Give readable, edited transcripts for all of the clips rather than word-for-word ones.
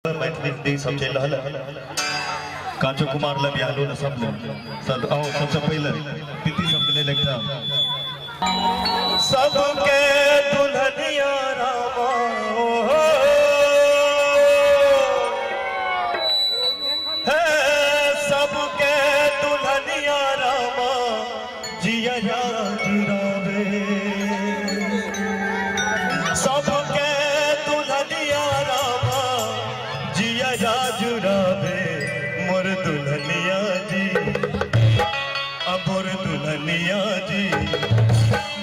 मैथिली सब चल रहा है। कांचो कुमार ला बियालो न सब सब आओ सबसे पहले तिथि सब के लिए लगता सबके दुल्हनिया रामा है सबके दुल्हनिया रामा जिया जुरावे सबके दुल्हनिया रामा जिया जुरावे मोर दुल्हनिया जी मोर दुल्हनिया जी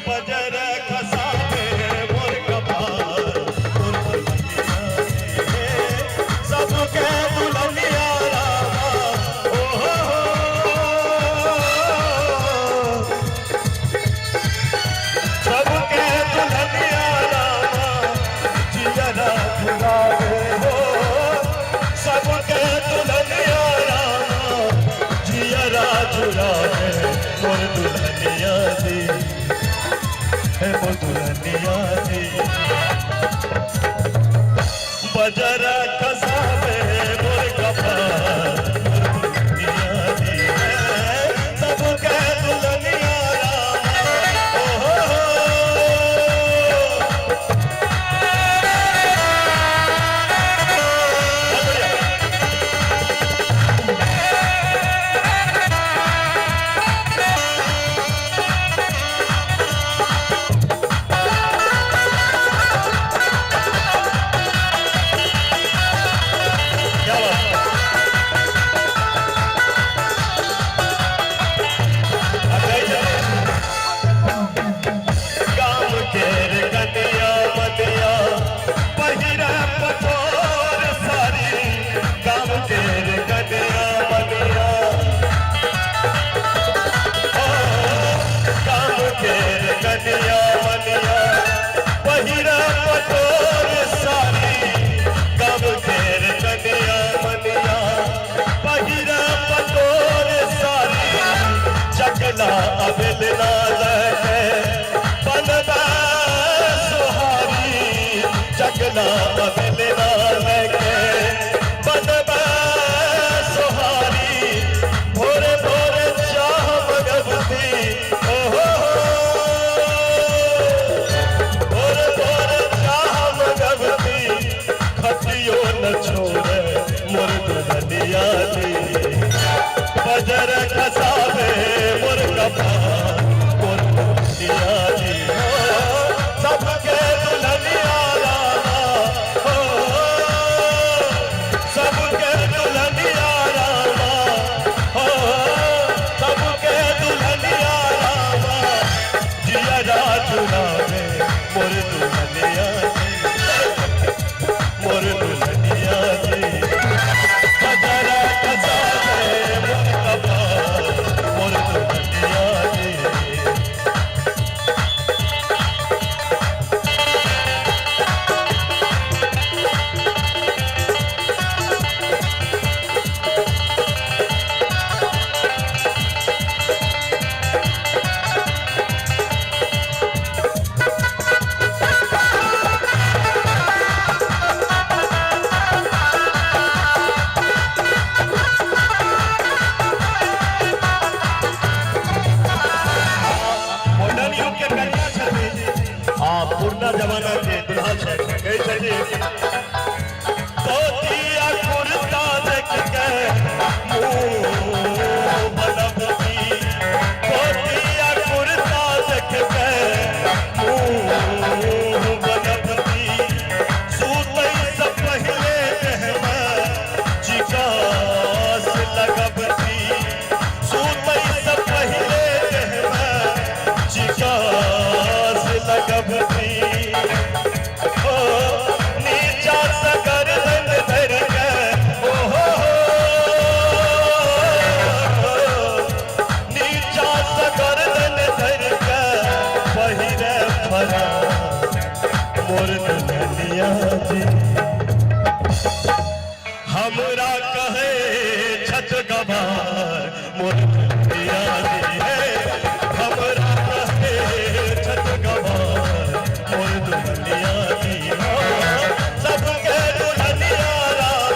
बजर खसावे मोर कपार मोर दुल्हनिया जी सबके दुल्हनिया रामा ओ सबके दुल्हनिया रामा जिया जुरावे हो सबके दुल्हनिया रामा जिया जुरावे मोर दुल्हनिया जी है मोर दुल्हनिया जी बजरा खसावे मोर कपार मोर दुल्हनिया जी है सबके दुल्हनिया रामा ओ अबेलना लगे बनवा सुहारी जगना अबेलना लगे बनवा सुहारी भोरे भोरे चाह मगबती ओहो भोरे भोरे चाह मगबती खटियो न छोड़े मोर दुल्हनिया जी बजर खसावे मोर कपार मोर दुल्हनिया जी सबके दुल्हनिया रामा हो सबके दुल्हनिया रामा हो सबके दुल्हनिया रामा जिया जुरावे मोर दुल्हनिया जी मोर दुल्हनिया जी बजरा खसावे मोर कपार मोर दुल्हनिया जी पुरना जमाना के दुल्हा छे कहे छे तोतिया कुर्ता देख के मुंह बनबती तोतिया कुर्ता देख के मुंह बनबती सूतै से पहले देहमा चिकास लगबती सूतै से पहले देहमा चिकास लगबती नीचा से गर्दन धर के ओहो नीचा से गर्दन धर के पहिरे फरा मोर दुल्हनिया जी हमरा कहे छत गवार मोर दुल्हनिया जी है हमरा कहे छत गवार मोर दुल्हनिया जी सबके दुल्हनिया रामा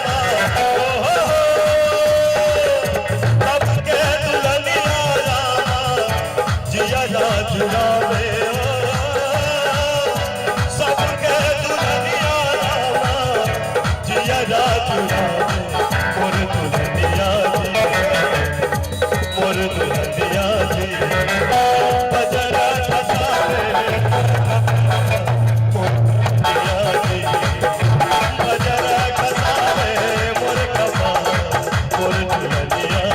कन्या